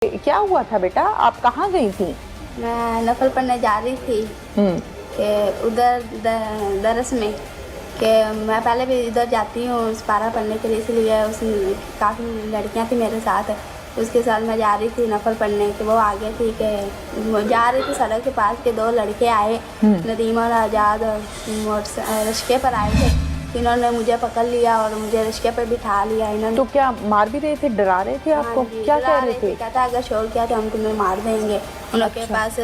क्या हुआ था बेटा, आप कहाँ गई थी? मैं नफल पढ़ने जा रही थी कि उधर दरस में कि मैं पहले भी इधर जाती हूँ पारा पढ़ने के लिए, इसलिए उस काफ़ी लड़कियाँ थी मेरे साथ, उसके साथ मैं जा रही थी नफल पढ़ने के। वो आगे थी कि जा रही थी सड़क के पास के दो लड़के आए, नदीम और आज़ाद, रिश्के पर आए थे। इन्होंने मुझे पकड़ लिया और मुझे रिश्के पर बिठा लिया। इन्होंने तो क्या मार भी रहे थे, डरा रहे थे आपको? हाँ, क्या कह रहे थे? कहता अगर शोर किया तो हम तुम्हें मार देंगे। उनके पास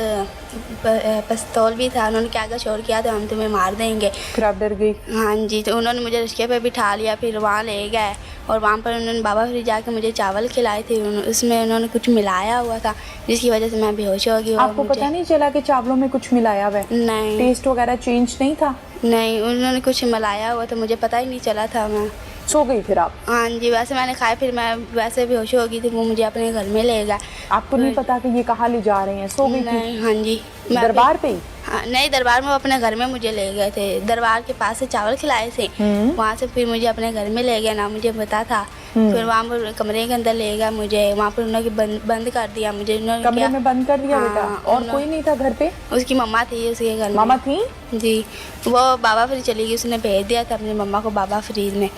पिस्तौल भी था। उन्होंने क्या अगर शोर किया तो हम तुम्हें मार देंगे। फिर आप डर गई? हाँ जी, तो उन्होंने मुझे रिश्के पे बिठा लिया, फिर वहाँ ले गए और वहाँ पर उन्होंने बाबा फिर जाके मुझे चावल खिलाए थे। उसमें उन्होंने कुछ मिलाया हुआ था जिसकी वजह से मैं बेहोश हो गई। आपको पता नहीं चला कि चावलों में कुछ मिलाया हुआ है? नहीं, टेस्ट वगैरह चेंज नहीं था? नहीं, उन्होंने कुछ मिलाया हुआ था, मुझे पता ही नहीं चला था। मैं सो गई फिर आप? हाँ जी, वैसे मैंने खाया, फिर मैं वैसे बेहोश हो गई थी। वो मुझे अपने घर में ले गए। आपको नहीं पता कि ये कहाँ ले जा रहे हैं? सो गई थी? नहीं, हाँ जी, दरबार पे ही? हाँ, नहीं, दरबार में वो अपने घर में मुझे ले गए थे। दरबार के पास से चावल खिलाए थे, वहाँ से फिर मुझे अपने घर में ले गए, ना मुझे पता था। फिर वहाँ पर कमरे के अंदर ले गया मुझे, वहाँ पर उन्होंने बंद कर दिया मुझे। कमरे में बंद कर दिया? हाँ, बेटा और कोई नहीं था घर पे? उसकी मम्मा थी उसके घर में। मामा थी? जी, वो बाबा फरीद चली गई, उसने भेज दिया था अपनी मम्मा को बाबा फरीद में।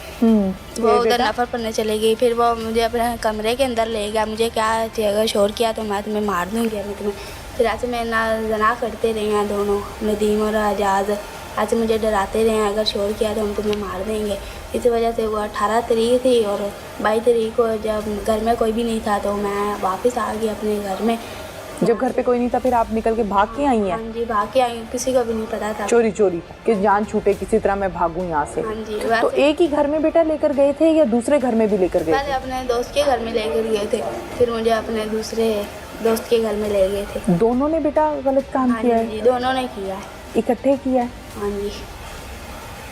वो उधर नफर पढ़ने चली गई। फिर वो मुझे अपने कमरे के अंदर ले गया। मुझे क्या अगर शोर किया तो मैं तुम्हें मार दूँगी, मैं तुम्हें। फिर ऐसे मेरे ना जना करते रहे हैं दोनों, नदीम और आज़ाद। ऐसे मुझे डराते रहे हैं, अगर शोर किया तो हम तुम्हें मार देंगे। इसी वजह से वो 18 तारीख थी और 22 तारीख को जब घर में कोई भी नहीं था तो मैं वापस आ गई अपने घर में। जब घर पे कोई नहीं था फिर आप निकल के भाग के आई हैं? हाँ जी, भाग के आई, किसी को भी नहीं पता था। चोरी चोरी कि जान छूटे किसी तरह मैं भागूं यहाँ से। हाँ जी, तो एक ही घर में बेटा लेकर गए थे या दूसरे घर में भी लेकर गए पहले थे? अपने दोस्त के घर में लेकर गए थे, फिर मुझे अपने दूसरे दोस्त के घर में ले गए थे। दोनों ने बेटा गलत काम हाँ किया है? जी, दोनों ने किया है। इकट्ठे किया है? हाँ जी,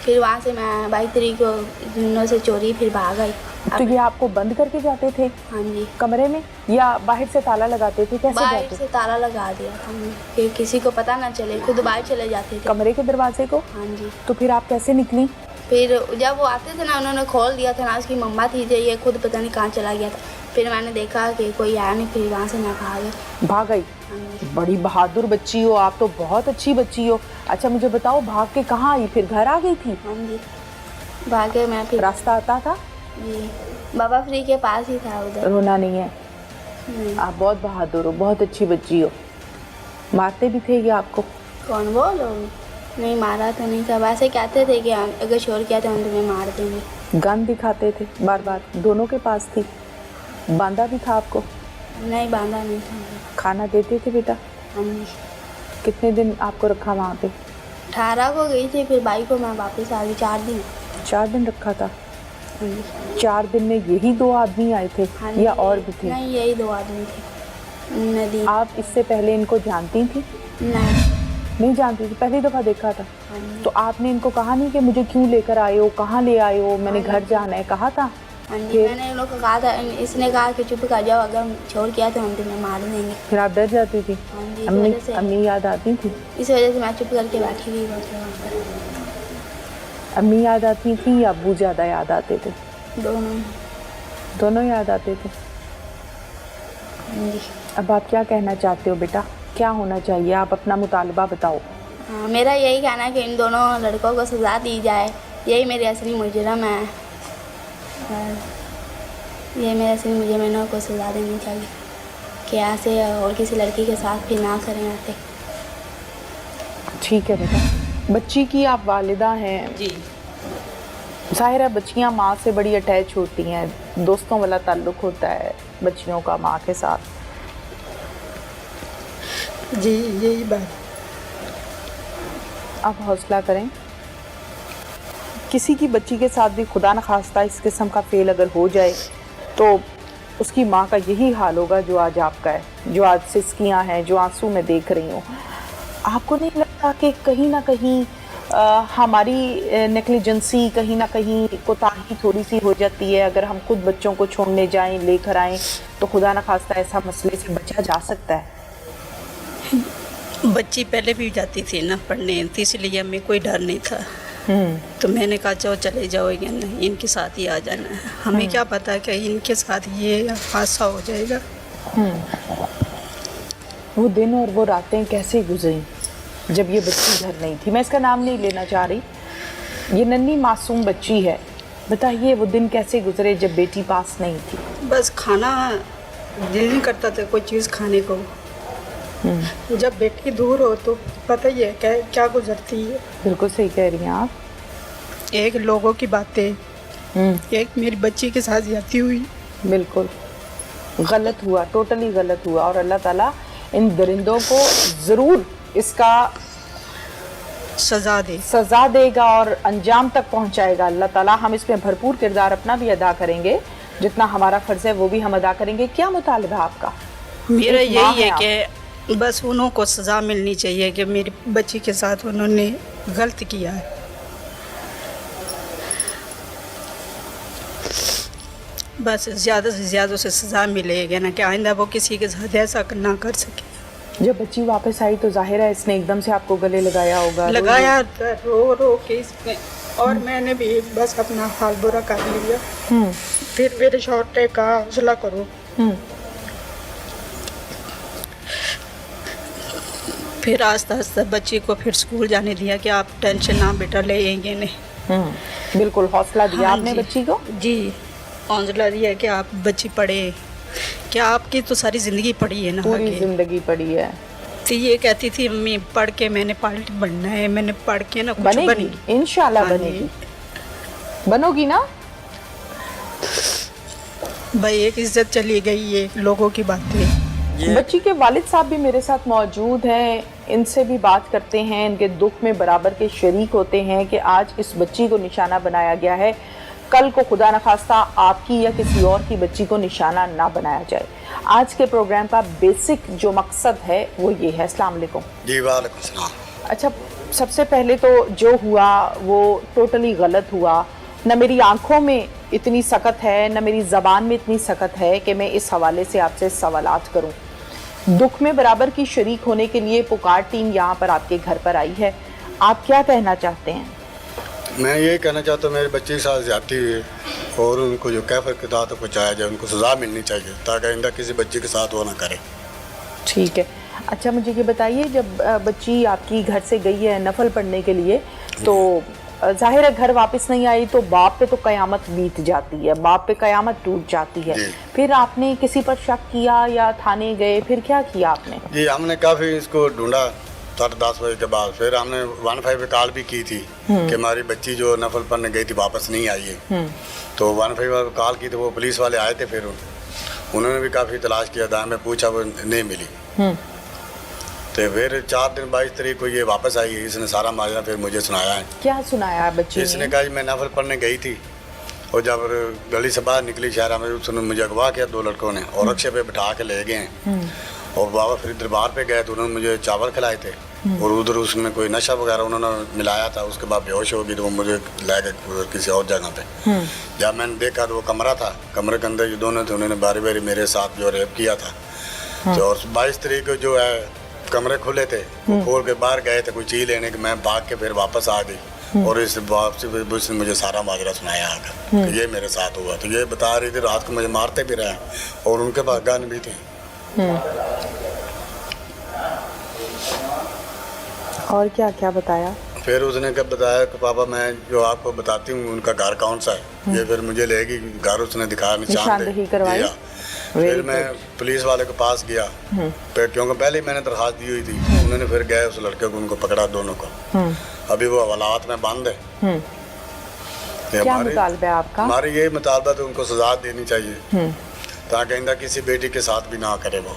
फिर वहाँ से मैं 22 तारीख को दोनों से चोरी फिर भाग आई। तो ये आपको बंद करके जाते थे हाँ जी, कमरे में या बाहर से ताला लगाते थे? कैसे बाहर जाते? से ताला लगा दिया था हमने कि किसी को पता ना चले, खुद बाहर चले जाते थे। कमरे के दरवाजे को? हाँ जी, तो फिर आप कैसे निकली? फिर जब वो आते थे ना, उन्होंने खोल दिया था ना, उसकी मम्मा थी जो, ये खुद पता नहीं कहाँ चला गया था। फिर मैंने देखा कि कोई आया नहीं, फिर वहाँ से मैं भाग गई? हाँ जी, बड़ी बहादुर बच्ची हो आप तो, बहुत अच्छी बच्ची हो। अच्छा मुझे बताओ, भाग के कहाँ आई? फिर घर आ गई थी? हाँ जी, भागे मैं फिर। रास्ता आता था? जी, बाबा फ्री के पास ही था उधर। रोना नहीं है? आप बहुत बहादुर हो, बहुत अच्छी बच्ची हो। मारते भी थे क्या आपको? कौन वो लोग? नहीं, मारा तो नहीं था, वैसे कहते थे कि अगर शोर किया तो हम तुम्हें मार देंगे। गन दिखाते थे बार बार? दोनों के पास थी? बांधा भी था आपको? नहीं, बांधा नहीं था। खाना देते थे बेटा? हाँ जी, कितने दिन आपको रखा वहाँ पे? 18 को गई थी, फिर 22 को मैं वापस आ गई। 4 दिन। 4 दिन रखा था? हाँ जी, 4 दिन में यही 2 आदमी आए थे हाँ या जी, और भी थे? नहीं, यही 2 आदमी थे। नदी आप इससे पहले इनको जानती थी? नहीं जानती थी, पहली दफ़ा देखा था। हाँ जी, तो आपने इनको कहा नहीं कि मुझे क्यों लेकर आए हो, कहाँ ले आए हो, मैंने घर जाना है, कहा था? हाँ जी, मैंने इन लोग को कहा था, इसने कहा कि चुप कर जाओ, अगर शोर किया तो हम तुम्हें मार देंगे। फिर आप डर जाती थी? हाँ जी, इस वजह से अम्मी याद आती थी? इस वजह से मैं चुप करके बैठी हुई वहाँ पर। अम्मी याद आती थी या अब्बू ज़्यादा याद आते थे? दोनों याद आते थे? हाँ जी, अब आप क्या कहना चाहते हो बेटा, क्या होना चाहिए? आप अपना मुतालबा बताओ। हाँ, मेरा यही कहना है कि इन दोनों लड़कों को सज़ा दी जाए, यही मेरी असली मुजरम है। ये मेरे असली मुजरमों को सज़ा देनी चाहिए कि ऐसे और किसी लड़की के साथ भी ना करें ऐसे। ठीक है बेटा। बच्ची की आप वालिदा हैं जी। ज़ाहिर है बच्चियाँ माँ से बड़ी अटैच होती हैं, दोस्तों वाला ताल्लुक़ होता है बच्चियों का माँ के साथ। जी, यही बात। आप हौसला करें। किसी की बच्ची के साथ भी खुदा न खास्ता इस किस्म का फेल अगर हो जाए तो उसकी माँ का यही हाल होगा जो आज आपका है, जो आज सिसकियाँ हैं, जो आंसू में देख रही हूँ। आपको नहीं लगता कि कहीं ना कहीं हमारी नेग्लिजेंसी, कहीं ना कहीं कोताही थोड़ी सी हो जाती है? अगर हम खुद बच्चों को छोड़ने जाएं, लेकर आएं तो खुदा न खास्ता ऐसा मसले से बचा जा सकता है। बच्ची पहले भी जाती थी ना पढ़ने, तो इसलिए हमें कोई डर नहीं था। तो मैंने कहा जाओ, चले जाओ, या नहीं इनके साथ ही आ जाना है। हमें क्या पता कि इनके साथ ये हादसा हो जाएगा। वो दिन और वो रातें कैसे गुजरी जब ये बच्ची घर नहीं थी? मैं इसका नाम नहीं लेना चाह रही, ये नन्ही मासूम बच्ची है। बताइए वो दिन कैसे गुजरे जब बेटी पास नहीं थी? बस खाना दिल नहीं करता था कोई चीज़ खाने को। जब बेटी दूर हो तो पता ही है क्या गुजरती है। बिल्कुल सही कह रही हैं आप। एक लोगों की बातें, एक मेरी बच्ची के साथ जाती हुई। बिल्कुल गलत हुआ, टोटली गलत हुआ, और अल्लाह ताला इन दरिंदों को ज़रूर इसका सज़ा देगा और अंजाम तक पहुंचाएगा अल्लाह ताला। हम इसमें भरपूर किरदार अपना भी अदा करेंगे, जितना हमारा फ़र्ज़ है वो भी हम अदा करेंगे। क्या मुतालबा आपका? मेरा यही है कि बस उन्हों को सज़ा मिलनी चाहिए कि मेरी बच्ची के साथ उन्होंने गलत किया है। बस ज़्यादा से ज़्यादा उसे सज़ा मिलेगी ना, कि आइंदा वो किसी के साथ ऐसा ना कर सके। जब बच्ची वापस आई तो जाहिर है इसने एकदम से आपको गले लगाया होगा। लगाया, रो के इसमें, और मैंने भी बस अपना हाल बुरा कर लिया। फिर मेरे शौहर ने कहा हौसला करो। फिर आस्ता आस्ता बच्ची को फिर स्कूल जाने दिया कि आप टेंशन ना बेटा लेंगे नहीं। बिल्कुल हौसला दिया आपने बच्ची को? जी, हौसला दिया कि आप बच्ची पढ़े, क्या आपकी तो सारी ज़िंदगी पढ़ी है ना, पूरी ज़िंदगी पढ़ी है। तो ये कहती थी मम्मी पढ़ के मैंने पायलट बनना है, मैंने पढ़ के ना कुछ बनेगी, इंशाल्लाह बनेगी। बनोगी ना? भाई एक इज्जत चली गई है, लोगों की बातें। बच्ची के वालिद साहब भी मेरे साथ मौजूद हैं, इनसे भी बात करते हैं, इनके दुख में बराबर के शरीक होते हैं कि आज इस बच्ची को निशाना बनाया गया है, कल को खुदा न खास्ता आपकी या किसी और की बच्ची को निशाना ना बनाया जाए। आज के प्रोग्राम का बेसिक जो मकसद है वो ये है। अस्सलाम वालेकुम। जी वालेकुम सलाम। अच्छा, सबसे पहले तो जो हुआ वो टोटली गलत हुआ। न मेरी आंखों में इतनी सकत है, न मेरी ज़बान में इतनी सकत है कि मैं इस हवाले से आपसे सवालात करूं। दुख में बराबर की शरीक होने के लिए पुकार टीम यहाँ पर आपके घर पर आई है। आप क्या कहना चाहते हैं? मैं ये कहना चाहता हूँ मेरे बच्चे के साथ ज्यादती हुई और उनको जो कैफर के तहत पहुँचाया जाए, उनको सज़ा मिलनी चाहिए ताकि आइंदा किसी बच्चे के साथ वो ना करे। ठीक है। अच्छा मुझे ये बताइए, जब बच्ची आपकी घर से गई है नफल पढ़ने के लिए तो जाहिर है घर वापस नहीं आई तो बाप पे तो कयामत बीत जाती है, बाप पे कयामत टूट जाती है। फिर आपने किसी पर शक किया या थाने गए, फिर क्या किया आपने? जी हमने काफ़ी इसको ढूंढा 10:30 बजे के बाद। फिर हमने 15 पे कॉल भी की थी कि हमारी बच्ची जो नफल पढ़ने गई थी वापस नहीं आई है। तो 15 पर कॉल की तो वो पुलिस वाले आए थे, फिर उन्होंने भी काफ़ी तलाश किया, दाएं में पूछा, वो नहीं मिली। तो फिर 4 दिन 22 तारीख को ये वापस आई है। इसने सारा माजरा फिर मुझे सुनाया है। क्या सुनाया बच्ची ने? इसने कहा मैं नफल पढ़ने गई थी और जब गली से बाहर निकली शहर में, उसने मुझे अगवा किया 2 लड़कों ने और रक्शे पे बिठा के ले गए हैं। और बाबा फिर दरबार पे गए तो उन्होंने मुझे चावल खिलाए थे और उधर उसमें कोई नशा वगैरह उन्होंने मिलाया था। उसके बाद बेहोश हो गई तो वो मुझे ले गए किसी और जगह पे। जब मैंने देखा तो वो कमरा था, कमरे के अंदर जो दोनों थे उन्होंने बारी बारी मेरे साथ जो रेप किया था। तो और 22 तारीख को जो है कमरे खुले थे, वो खोल के बाहर गए थे कोई चीज़ लेने की, मैं भाग के फिर वापस आ गई और इस वापसी उसने मुझे सारा माजरा सुनाया आकर ये मेरे साथ हुआ। तो ये बता रही थी रात को मुझे मारते भी रहे और उनके पास गन भी थे। और क्या क्या बताया? फिर उसने कब बताया कि पापा मैं जो आपको बताती हूँ उनका घर कौन सा है, ये फिर मुझे लेगी घर, उसने दिखाया निशानदेही करवाई। फिर मैं पुलिस वाले के पास गया क्योंकि पहले मैंने दरखास्त दी हुई थी। उन्होंने फिर गए उस लड़के को, उनको पकड़ा दोनों को। अभी वो हवालात में बंद है। क्या मुतालबा है आपका? हमारी ये मुतालबा तो उनको सजा देनी चाहिए ताकि आइंदा किसी बेटी के साथ भी ना करे वो।